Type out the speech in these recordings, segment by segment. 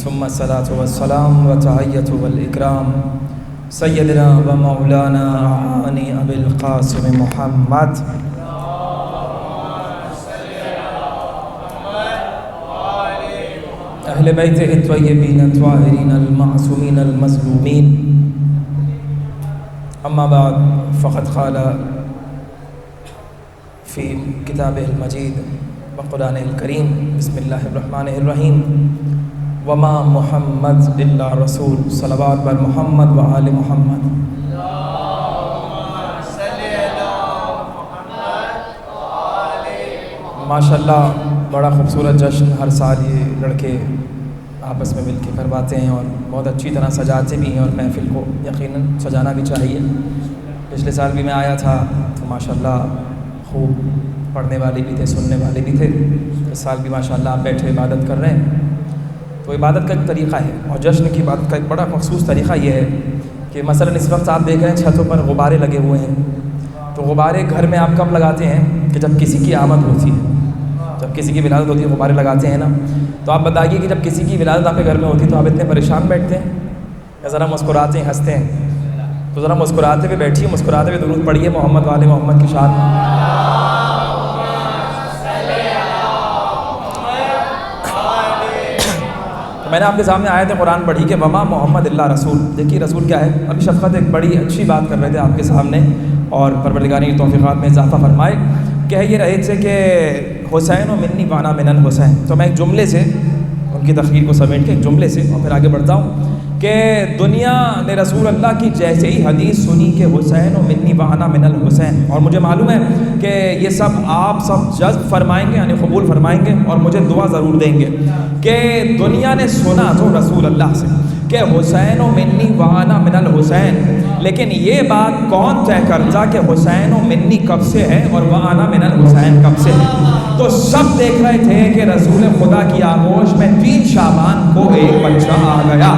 ثم الصلاة والسلام وتحية والإكرام سيدنا ومولانا عانی ابی القاسم محمد اہل بیتہ الطیبین الطاہرین المعصومین المظلومین اما بعد فقد قال فی کتابہ المجید وقرآن الکریم بسم اللہ الرحمن الرحیم وما محمد الا رسول صلوات بر محمد و آل محمد ماشاءاللہ بڑا خوبصورت جشن ہر سال یہ لڑکے آپس میں مل کے کرواتے ہیں اور بہت اچھی طرح سجاتے بھی ہیں اور محفل کو یقیناً سجانا بھی چاہیے۔ پچھلے سال بھی میں آیا تھا تو ماشاءاللہ خوب پڑھنے والے بھی تھے، سننے والے بھی تھے۔ اس سال بھی ماشاءاللہ آپ بیٹھے عبادت کر رہے ہیں، تو عبادت کا ایک طریقہ ہے اور جشن کی عبادت کا ایک بڑا مخصوص طریقہ یہ ہے کہ مثلاً اس وقت آپ دیکھ رہے ہیں چھتوں پر غبارے لگے ہوئے ہیں، تو غبارے گھر میں آپ کب لگاتے ہیں کہ جب کسی کی آمد ہوتی ہے، جب کسی کی ولادت ہوتی ہے غبارے لگاتے ہیں نا۔ تو آپ بتائیے کہ جب کسی کی ولادت آپ کے گھر میں ہوتی ہے تو آپ اتنے پریشان بیٹھتے ہیں یا ذرا مسکراتے ہیں، ہنستے ہیں؟ تو ذرا مسکراتے ہوئے بیٹھیے، مسکراتے ہوئے درود پڑھیے محمد والے محمد کی شان۔ میں نے آپ کے سامنے آیت قرآن پڑھی کہ وما محمد اللہ رسول۔ دیکھیے رسول کیا ہے؟ ابھی شفقت ایک بڑی اچھی بات کر رہے تھے آپ کے سامنے اور پروردگار کی توفیقات میں اضافہ فرمائے۔ کہہ یہ رہے تھے کہ حسین و منی وانا من الحسین، تو میں ایک جملے سے ان کی تقریر کو سمیٹ کے ایک جملے سے اور پھر آگے بڑھتا ہوں کہ دنیا نے رسول اللہ کی جیسے ہی حدیث سنی کہ حسین و منی وانا من الحسین، اور مجھے معلوم ہے کہ یہ سب آپ سب جذب فرمائیں گے یعنی قبول فرمائیں گے اور مجھے دعا ضرور دیں گے کہ دنیا نے سنا تو رسول اللہ سے کہ حسین و منی وانا من الحسین، لیکن یہ بات کون طے کرتا کہ حسین و منی کب سے ہے اور وانا من الحسین کب سے ہے؟ تو سب دیکھ رہے تھے کہ رسول خدا کی آغوش میں 3 شعبان کو ایک بچہ آ گیا،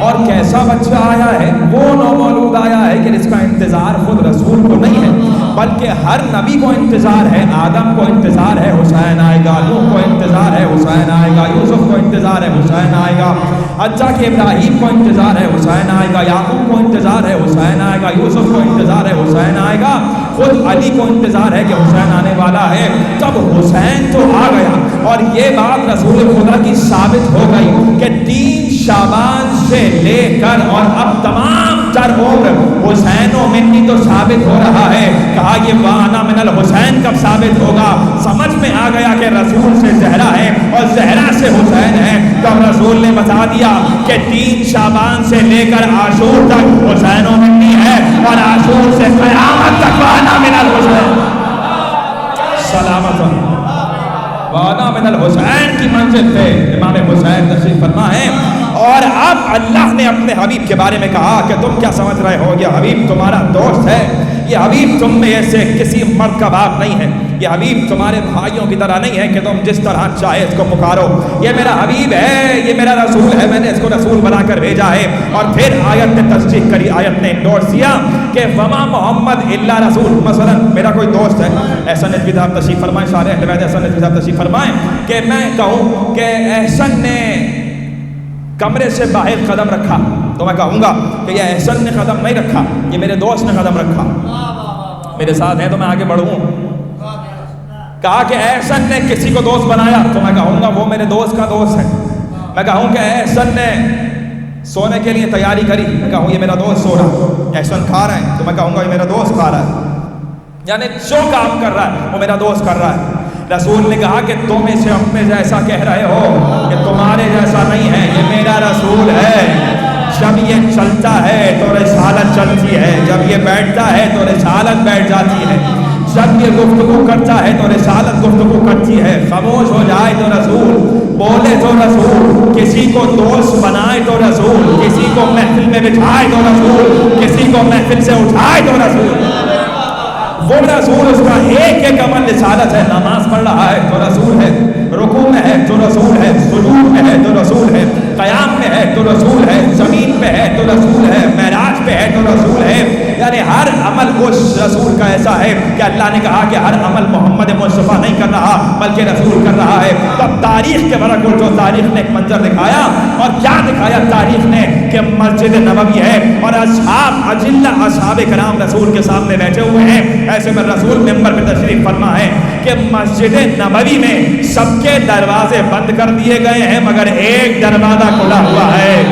اور کیسا بچہ آیا ہے؟ وہ نومولود آیا ہے کہ جس کا انتظار خود رسول کو نہیں ہے بلکہ ہر نبی کو انتظار ہے۔ آدم کو انتظار ہے حسین آئے گا، نوح کو انتظار ہے حسین آئے گا، یوسف کو انتظار ہے حسین آئے گا، حتیٰ کہ ابراہیم کو انتظار ہے حسین آئے گا، یعقوب کو انتظار ہے حسین آئے گا، یوسف کو انتظار ہے حسین آئے گا، خود علی کو انتظار ہے کہ حسین آنے والا ہے۔ تب حسین تو آ گیا اور یہ بات رسول خدا کی ثابت ہو گئی کہ 3 شعبان سے لے کر اور اب تمام تر عمر حسین و منی تو ثابت ہو رہا ہے۔ کہا یہ وانا من الحسین کب ثابت ہوگا؟ سمجھ میں آ گیا کہ رسول سے زہرا ہے اور زہرا سے حسین ہے، تو رسول نے بتا دیا کہ 3 شعبان سے لے کر عاشور تک حسین و منی ہے اور عاشور سے قیامت تک وانا من الحسین سلامت وانا من الحسین کی منزل پہ امام حسین تشریف فرما ہے۔ اور اب اللہ نے اپنے حبیب کے بارے میں کہا کہ تم کیا سمجھ رہے ہو یہ حبیب تمہارا دوست ہے، یہ حبیب تم میں سے کسی مرد کا باپ نہیں ہے، یہ حبیب تمہارے بھائیوں کی طرح نہیں ہے کہ تم جس طرح چاہے اس کو پکارو، یہ میرا حبیب ہے، یہ میرا رسول ہے، میں نے اس کو رسول بنا کر بھیجا ہے۔ اور پھر آیت نے تصدیق کری، آیت نے انڈورس کیا کہ وما محمد الا رسول۔ مثلا میرا کوئی دوست ہے، احسن ندوی صاحب تشریف فرمائیں، سارے اہل بیت احسن ندوی صاحب تشریف فرمائیں، کہ میں کہوں کہ احسن نے کمرے سے باہر قدم رکھا تو میں کہوں گا کہ یہ احسن نے قدم نہیں رکھا، یہ میرے دوست نے قدم رکھا، میرے ساتھ ہیں تو میں آگے بڑھوں۔ کہا کہ احسن نے کسی کو دوست بنایا تو میں کہوں گا وہ میرے دوست کا دوست ہے۔ میں کہوں کہ احسن نے سونے کے لیے تیاری کری، میں کہوں یہ میرا دوست سو رہا، احسن کھا رہا ہے تو میں کہوں گا یہ میرا دوست کھا رہا ہے، یعنی جو کام کر رہا ہے وہ میرا دوست کر رہا ہے۔ رسول نے کہا کہ تم اسے اپنے جیسا کہہ رہے ہو، کہ تمہارے جیسا نہیں ہے، یہ میرا رسول ہے۔ جب یہ چلتا ہے تو رسالت چلتی ہے، جب یہ بیٹھتا ہے تو رسالت بیٹھ جاتی ہے، جب یہ گفتگو کرتا ہے تو رسالت گفتگو کرتی ہے۔ خاموش ہو جائے تو رسول، بولے تو رسول، کسی کو دوست بنائے تو رسول، کسی کو محفل میں بٹھائے تو رسول، کسی کو محفل سے اٹھائے تو رسول۔ وہ رسول اس کا ایک عمل رسالت ہے، نماز پڑھ رہا ہے تو رسول ہے، رکوع میں ہے تو رسول ہے، سجود میں ہے تو رسول ہے، قیام میں ہے تو رسول ہے، زمین پہ ہے تو رسول ہے، معراج پہ ہے تو رسول ہے، یعنی ہر عمل اس رسول کا ایسا ہے کہ اللہ نے کہا کہ ہر عمل محمد مصطفیٰ نہیں کر رہا بلکہ رسول کر رہا ہے. تو اب تاریخ کے برق جو تاریخ نے ایک منظر دکھایا, اور کیا دکھایا تاریخ نے کہ مسجد نبوی ہے اور اصحاب اجلہ اصحاب کرام رسول کے سامنے بیٹھے ہوئے ہیں. ایسے میں رسول ممبر پہ تشریف فرما ہے کہ مسجد نبوی میں سب کے دروازے بند کر دیے گئے ہیں مگر ایک دروازہ کھلا ہوا ہے.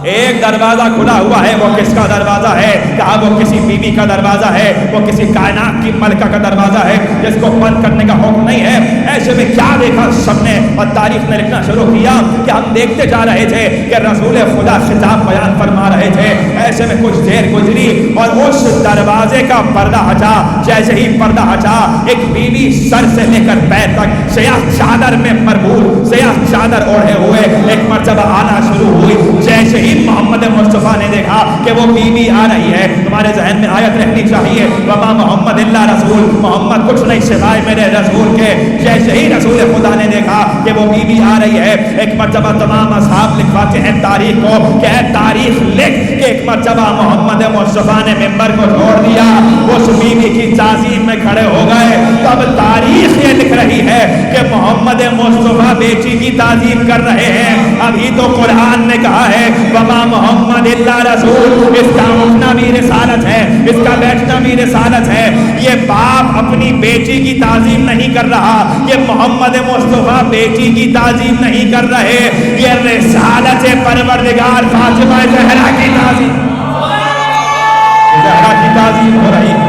ایک دروازہ کھلا ہوا ہے. وہ کس کا دروازہ ہے؟ کہا وہ کسی بیوی کا دروازہ ہے, وہ کسی کائنات کی ملکہ کا دروازہ ہے جس کو بند کرنے کا حکم نہیں ہے. ایسے میں کیا دیکھا سب نے, اور تاریخ نے لکھنا شروع کیا کہ ہم دیکھتے جا رہے تھے کہ رسول خدا خطاب بیان فرما رہے تھے. ایسے میں کچھ دیر گزری اور اس دروازے کا پردہ ہٹا. جیسے ہی پردہ ہٹا, ایک بیوی سر سے لے کر پیر تک سیاہ چادر میں مربوط, سیاہ چادر اوڑھے ہوئے ایک مرتبہ آنا شروع ہوئی. جیسے ہی محمد مصطفیٰ نے دیکھا کہ وہ بیوی آ رہی ہے, تمہارے ذہن میں آیت رہنی چاہیے, وما محمد اللہ رسول, محمد کچھ نہیں سوائے میرے رسول کے. جیسے ہی رسول خدا نے دیکھا کہ وہ بیوی آ رہی ہے, ایک مرتبہ تمام اصحاب لکھواتے ہیں تاریخ کو کہ اے تاریخ لکھ کہ ایک مرتبہ محمد مصطفیٰ نے ممبر کو چھوڑ دیا, اس بیوی کی تعظیم میں کھڑے ہو گئے. تو اب تاریخ یہ لکھ رہی ہے کہ محمد مصطفیٰ بیٹی کی تعظیم کر رہے ہیں. ابھی تو قرآن نے کہا ہے وما محمد اللہ رسول, اس کا اٹھنا بھی رسالت ہے, اس کا بیٹھنا بھی رسالت ہے. یہ باپ اپنی بیٹی کی تعظیم نہیں کر رہا, یہ محمد مصطفیٰ بیٹی کی تعظیم نہیں کر رہے, یہ رسالت پروردگار فاطمہ زہرا کی تعظیم, زہرا کی تعظیم ہو رہی ہے.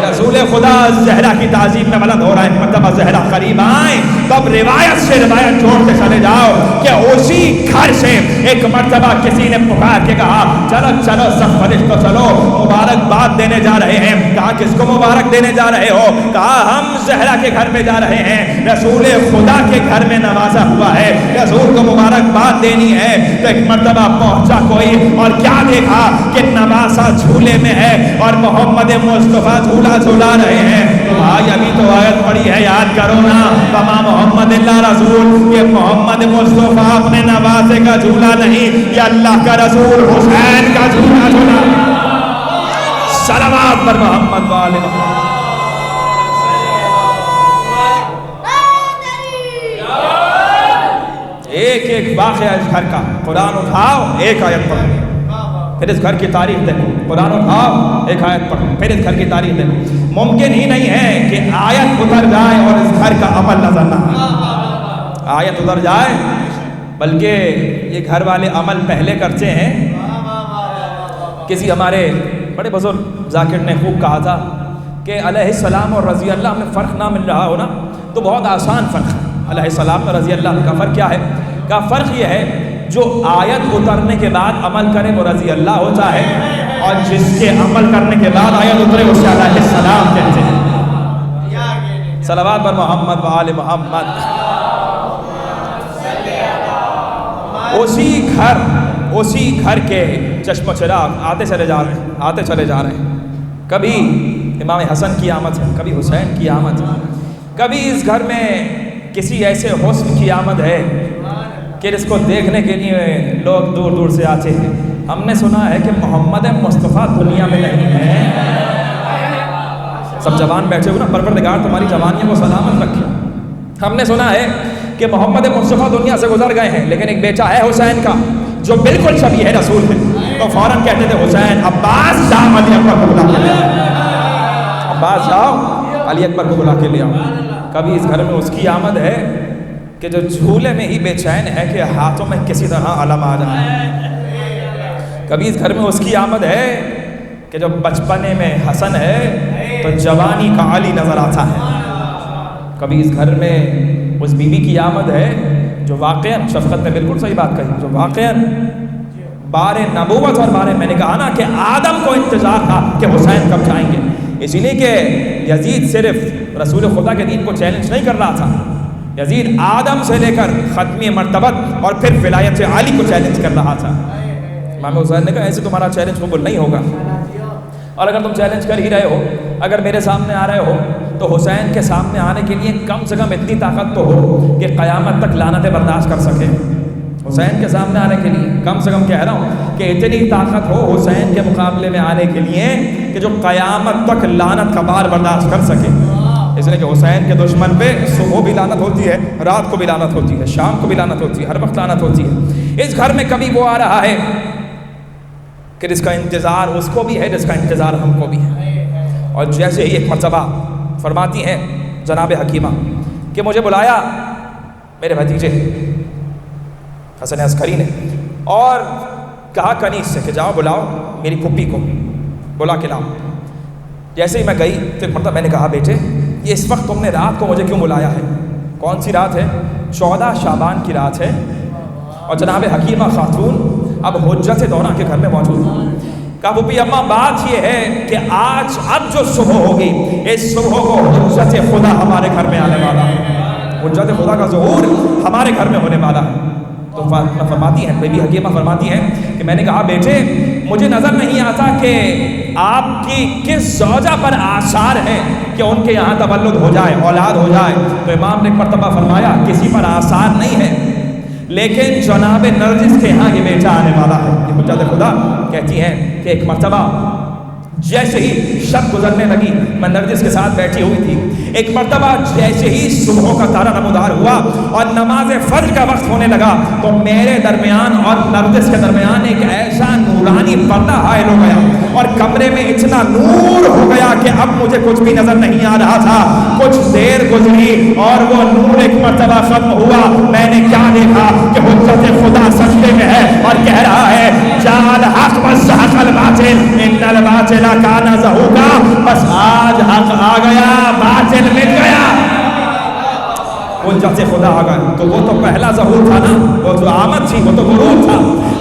رسول خدا زہرا کی تعظیم میں بلند ہو رہا ہے. مرتبہ زہرا قریب آئیں تب روایت سے روایت جوڑتے چلے جاؤ کہ اسی گھر سے ایک مرتبہ کسی نے پکار کے کہا چلو چلو سب فرشتوں چلو مبارکباد دینے جا رہے ہیں. کہا کس کو مبارک دینے جا رہے ہو؟ کہا ہم زہرا کے گھر پہ جا رہے ہیں, رسول خدا کے گھر میں نوازا ہوا ہے, رسول کو مبارکباد دینی ہے. تو ایک مرتبہ پہنچا کوئی اور کیا دیکھا کہ نوازا جھولے میں ہے اور محمد مصطفیٰ جھولا جھولا رہے ہیں. تو بھائی ابھی تو آیت پڑھی ہے, یاد کرو نا, وما محمد اللہ رسول, یہ محمد مصطفیٰ اپنے نوازے کا جھولا نہیں, یہ اللہ کا رسول حسین کا جھولا جھولا. صلوات پر محمد والے محمد. ایک ایک واقعہ اس گھر کا, قرآن اٹھاؤ ایک آیت پڑھو, پھر اس گھر کی تاریخ دیکھو. قرآن اٹھاؤ ایک آیت پڑھو, پھر اس گھر کی تاریخ دیکھو. ممکن ہی نہیں ہے کہ آیت اتر جائے اور اس گھر کا عمل نظر نہ آئے. آیت اتر جائے بلکہ یہ گھر والے عمل پہلے کرتے ہیں. کسی ہمارے بڑے بزرگ ذاکر نے خوب کہا تھا کہ علیہ السلام اور رضی اللہ میں فرق نہ مل رہا ہو نا تو بہت آسان فرق ہے. علیہ السلام اور رضی اللہ کا فرق کیا ہے؟ کا فرق یہ ہے جو آیت اترنے کے بعد عمل کرے وہ رضی اللہ ہوتا ہے, اور جس کے عمل کرنے کے بعد آیت اترے اسے علیہ السلام کہتے ہیں. صلوات پر محمد و آل محمد. اسی گھر کے چشم و چراغ آتے چلے جا رہے ہیں, آتے چلے جا رہے ہیں. کبھی امام حسن کی آمد ہے, کبھی حسین کی آمد ہے, کبھی اس گھر میں کسی ایسے حسن کی آمد ہے کہ جس کو دیکھنے کے لیے لوگ دور دور سے آتے ہیں. ہم نے سنا ہے کہ محمد مصطفیٰ دنیا میں نہیں ہے. سب جوان بیٹھے ہوئے نا, پروردگار تمہاری جوانیوں کو سلامت رکھے. ہم نے سنا ہے کہ محمد مصطفیٰ دنیا سے گزر گئے ہیں, لیکن ایک بیٹا ہے حسین کا جو بالکل شبیہ ہے رسول میں. تو فوراً کہتے تھے حسین عباس جاؤ علی اکبر کو بلا کے لے آؤ, عباس جاؤ علی اکبر کو بلا کے لے آؤ. کبھی اس گھر میں اس کی آمد ہے کہ جو جھولے میں ہی بے چین ہے کہ ہاتھوں میں کسی طرح علم آ جائے. کبھی اس گھر میں اس کی آمد ہے کہ جو بچپنے میں حسن ہے تو جوانی کا علی نظر آتا ہے. کبھی اس گھر میں اس بیوی کی آمد ہے جو واقعاً, شفقت نے بالکل صحیح بات کہی, جو واقعاً بار نبوت اور بارے میں نے کہا نا کہ آدم کو انتظار تھا کہ حسین کب جائیں گے. اسی لیے کہ یزید صرف رسول خدا کے دین کو چیلنج نہیں کر رہا تھا, یزید آدم سے لے کر ختمی مرتبت اور پھر ولایت علی کو چیلنج کر رہا تھا. امام حسین نے کہا ایسے تمہارا چیلنج قبول نہیں ہوگا, اور اگر تم چیلنج کر ہی رہے ہو, اگر میرے سامنے آ رہے ہو تو حسین کے سامنے آنے کے لیے کم سے کم اتنی طاقت تو ہو کہ قیامت تک لعنتیں برداشت کر سکے. حسین کے سامنے آنے کے لیے کم سے کم کہہ رہا ہوں کہ اتنی طاقت ہو حسین کے مقابلے میں آنے کے لیے کہ جو قیامت تک لعنت کا بار برداشت کر سکے. اس لیے کہ حسین کے دشمن پہ صبح بھی لعنت ہوتی ہے، رات کو بھی لعنت ہوتی ہے، شام کو بھی لعنت ہوتی ہے، ہر وقت لعنت ہوتی ہے. اس گھر میں کبھی وہ آ رہا ہے کہ جس کا انتظار اس کو بھی ہے، جس کا انتظار ہم کو بھی ہے. اور جیسے ہی ایک مرتبہ فرماتی ہیں جناب حکیمہ کہ مجھے بلایا میرے بھتیجے حسن عسکری نے اور کہا کنیز سے کہ جاؤ بلاؤ میری پھپھی کو، بلا کے لاؤ. جیسے ہی میں گئی تو ایک مرتبہ میں نے کہا بیٹے یہ اس وقت تم نے رات کو مجھے کیوں بلایا ہے؟ کون سی رات ہے؟ 14 شعبان کی رات ہے. اور جناب حکیمہ خاتون اب حجت دورہ کے گھر میں موجود ہیں. کہا پھپھی اماں بات یہ ہے کہ آج اب جو صبح ہوگی اس صبح کو حجت خدا ہمارے گھر میں آنے والا ہے، حجت خدا کا ظہور ہمارے گھر میں ہونے والا ہے. تو فرماتی ہیں بی بی حکیمہ فرماتی ہیں کہ میں نے کہا بیٹے مجھے نظر نہیں آتا کہ آپ کی کس زوجہ پر آثار ہے کہ ان کے یہاں تولد ہو جائے، اولاد ہو جائے. تو امام نے ایک مرتبہ فرمایا کسی پر آثار نہیں ہے، لیکن جناب نرجس کے یہاں یہ بیٹا آنے والا ہے. یہ حجت خدا کہتی ہیں کہ ایک مرتبہ جیسے ہی شب گزرنے لگی میں نرجس کے ساتھ بیٹھی ہوئی تھی. ایک مرتبہ جیسے ہی صبح کا تارا نمودار ہوا اور نماز فجر کا وقت ہونے لگا تو میرے درمیان اور نرجس کے درمیان ایک ایسا نورانی پردہ حائل ہو گیا اور کمرے میں اتنا نور ہو گیا کہ اب مجھے کچھ بھی نظر نہیں آ رہا تھا. کچھ دیر گزری اور وہ نور ایک مرتبہ ختم ہوا. میں نے کیا دیکھا کہ حجت خدا سجدے میں ہے اور کہہ رہا ہے جعل حق وزحق الباطل ان الباطل کان زہوقا. بس آج حق آ گیا، باطل مٹ گیا. حجت خدا آ گیا. تو وہ تو پہلا ظہور تھا نا، وہ جو آمد تھی وہ تو غرور تھا.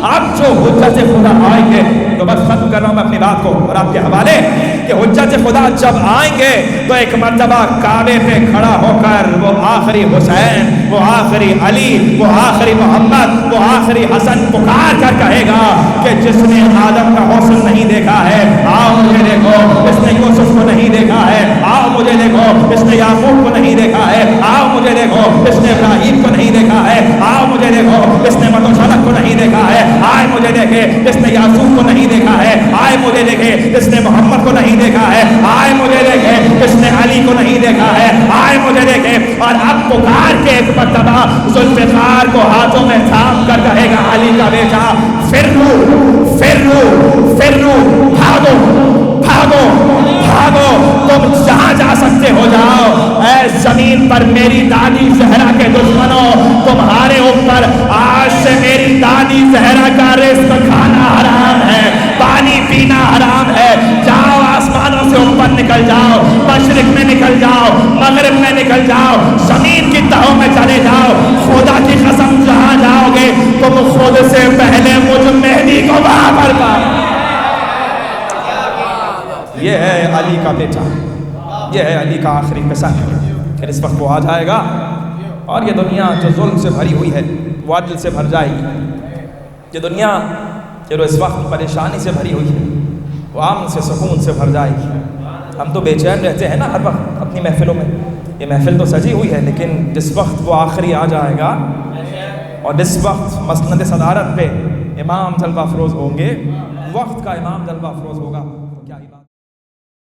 اب جو حجت خدا آئیں گے تو بس ختم کر رہا ہوں میں اپنی بات کو اور آپ کے حوالے کہ حجت خدا جب آئیں گے تو ایک مرتبہ کعبے پہ کھڑا ہو کر وہ آخری حسین، وہ آخری علی، وہ آخری محمد، وہ آخری حسن پکار کر کہے گا کہ جس نے آدم کا حسن نہیں دیکھا ہے آؤ مجھے دیکھو، جس نے یوسف کو نہیں دیکھا ہے آؤ مجھے دیکھو، جس نے یعقوب کو نہیں دیکھا ہے آؤ مجھے دیکھو، جس نے ابراہیم کو نہیں دیکھا ہے آؤ مجھے دیکھو، جس نے متوشلق کو نہیں دیکھا ہے آئے مجھے دیکھے، جس نے یعقوب کو نہیں دیکھا ہے آئے مجھے دیکھے، جس نے محمد کو نہیں دیکھا ہے آئے مجھے دیکھے، جس نے علی کو نہیں دیکھا ہے آئے مجھے دیکھے. اور اب پکار کے ایک مرتبہ ذوالفقار کو ہاتھوں میں تھام کر کہے گا علی کا بیٹا فرو فرو فرو، بھاگو بھاگو بھاگو، تم جہاں جا سکتے ہو جاؤ. اے زمین پر میری دادی زہرا کے دشمنوں تمہارے اوپر آج سے میری دادی زہرا کا رزق کھانا حرام ہے، پانی پینا حرام ہے. جاؤ آسمانوں سے اوپر نکل جاؤ، مشرق میں نکل جاؤ، مغرب میں نکل جاؤ، زمین کی تہوں میں چلے جاؤ. خدا کی قسم جہاں جاؤ گے تم خود سے پہلے مجھ مہدی کو وہاں پر پاؤ. یہ ہے علی کا بیٹا، یہ ہے علی کا آخری قصہ. پھر اس وقت وہ آ جائے گا اور یہ دنیا جو ظلم سے بھری ہوئی ہے وہ عدل سے بھر جائے گی. یہ دنیا جو اس وقت پریشانی سے بھری ہوئی ہے وہ امن سے سکون سے بھر جائے گی. ہم تو بے چین رہتے ہیں نا ہر وقت اپنی محفلوں میں. یہ محفل تو سجی ہوئی ہے لیکن جس وقت وہ آخری آ جائے گا اور جس وقت مسند صدارت پہ امام جلوہ افروز ہوں گے، وقت کا امام جلوہ افروز ہوگا.